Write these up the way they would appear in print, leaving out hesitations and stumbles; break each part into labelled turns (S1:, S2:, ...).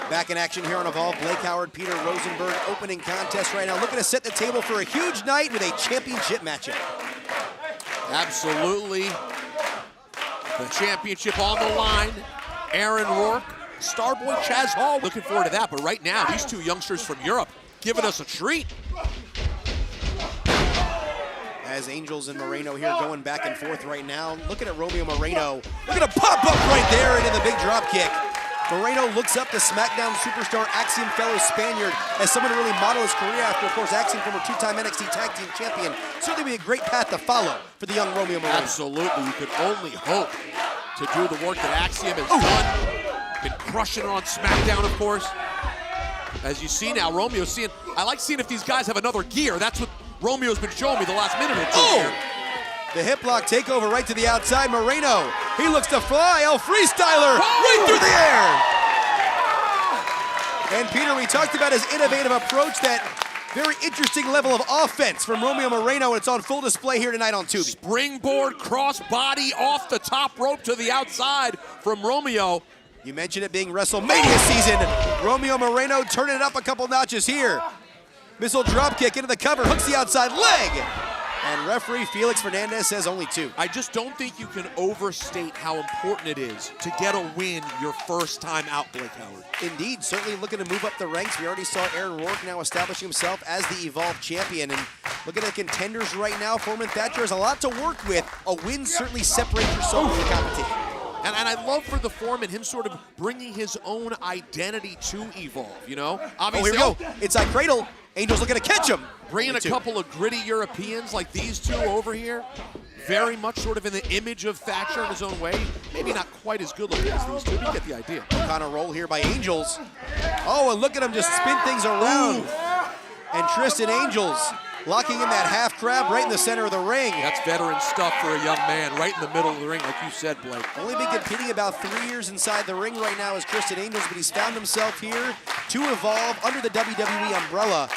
S1: Back in action here on Evolve, Blake Howard, Peter Rosenberg, opening contest right now. Looking to set the table for a huge night with a championship matchup.
S2: Absolutely. The championship on the line. Aaron Rourke, Starboy Chaz Hall. Looking forward to that, but right now, these two youngsters from Europe giving us a treat.
S1: As Angels and Moreno here going back and forth right now. Looking at Romeo Moreno. Look at a pop-up right there and in the big drop kick. Moreno looks up to SmackDown superstar Axiom fellow Spaniard as someone to really model his career after, of course, Axiom, former two-time NXT Tag Team Champion. Certainly be a great path to follow for the young Romeo Moreno.
S2: Absolutely. You could only hope to do the work that Axiom has done. Been crushing it on SmackDown, of course. As you see now, Romeo's seeing, I like seeing if these guys have another gear. That's what Romeo's been showing me the last minute or two here.
S1: The hip lock takeover right to the outside. Moreno, he looks to fly. El Freestyler right through the air. And Peter, we talked about his innovative approach, that very interesting level of offense from Romeo Moreno, and it's on full display here tonight on Tubi.
S2: Springboard cross body off the top rope to the outside from Romeo.
S1: You mentioned it being WrestleMania season. Romeo Moreno turning it up a couple notches here. Missile drop kick into the cover, hooks the outside leg. And referee Felix Fernandez says only 2.
S2: I just don't think you can overstate how important it is to get a win your first time out, Blake Howard.
S1: Indeed, certainly looking to move up the ranks. We already saw Aaron Rourke now establishing himself as the Evolve champion. And looking at contenders right now, Foreman Thatcher has a lot to work with. A win certainly separates yourself from the competition.
S2: And I love for the Foreman, him sort of bringing his own identity to Evolve, you know? Obviously,
S1: here we go. Inside cradle. Angels looking to catch him.
S2: Bringing a couple of gritty Europeans like these two over here. Very much sort of in the image of Thatcher in his own way. Maybe not quite as good looking as these two, but you get the idea.
S1: Kind of roll here by Angels. Oh, and look at him just spin things around. And Tristan Angels locking in that half crab right in the center of the ring.
S2: That's veteran stuff for a young man, right in the middle of the ring, like you said, Blake.
S1: Only been competing about 3 years inside the ring right now as Tristan Angels, but he's found himself here to Evolve under the WWE umbrella.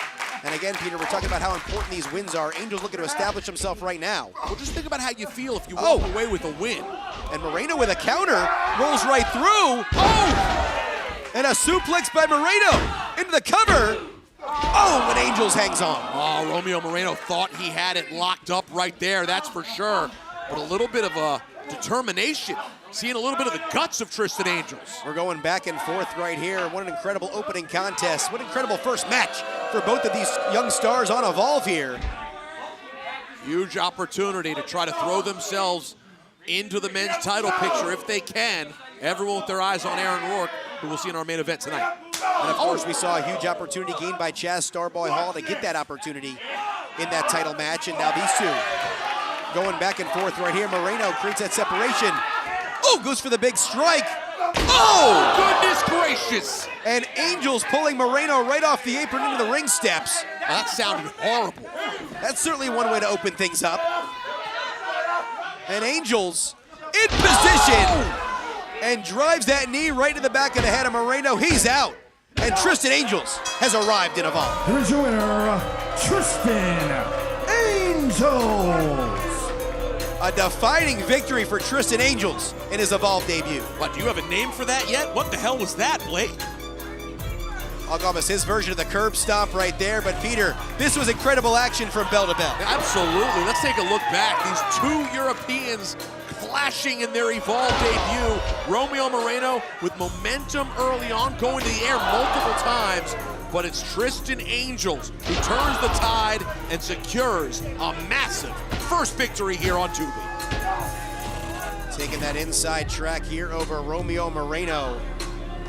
S1: And again, Peter, we're talking about how important these wins are. Angels looking to establish himself right now.
S2: Well, just think about how you feel if you walk away with a win.
S1: And Moreno with a counter, rolls right through. Oh! And a suplex by Moreno into the cover. Oh, when Angels hangs on.
S2: Oh, Romeo Moreno thought he had it locked up right there, that's for sure. But a little bit of a determination. Seeing a little bit of the guts of Tristan Angels.
S1: We're going back and forth right here. What an incredible opening contest. What an incredible first match for both of these young stars on Evolve here.
S2: Huge opportunity to try to throw themselves into the men's title picture if they can. Everyone with their eyes on Aaron Rourke, who we'll see in our main event tonight.
S1: And of course, we saw a huge opportunity gained by Chaz Starboy Hall to get that opportunity in that title match. And now these two going back and forth right here. Moreno creates that separation. Oh, goes for the big strike.
S2: Oh, goodness gracious.
S1: And Angels pulling Moreno right off the apron into the ring steps.
S2: That sounded horrible.
S1: That's certainly one way to open things up. And Angels in position and drives that knee right to the back of the head of Moreno. He's out. And Tristan Angels has arrived in Evolve.
S3: Here's your winner, Tristan Angels.
S1: A defining victory for Tristan Angels in his Evolve debut.
S2: What, do you have a name for that yet? What the hell was that, Blake?
S1: I'll call this his version of the curb stomp right there. But Peter, this was incredible action from bell to bell.
S2: Absolutely. Let's take a look back. These two Europeans clashing in their Evolve debut. Romeo Moreno with momentum early on, going to the air multiple times. But it's Tristan Angels who turns the tide and secures a massive first victory here on Tubi.
S1: Taking that inside track here over Romeo Moreno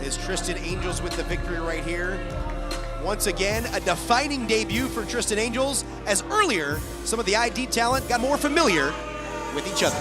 S1: is Tristan Angels with the victory right here. Once again, a defining debut for Tristan Angels, as earlier, some of the ID talent got more familiar with each other.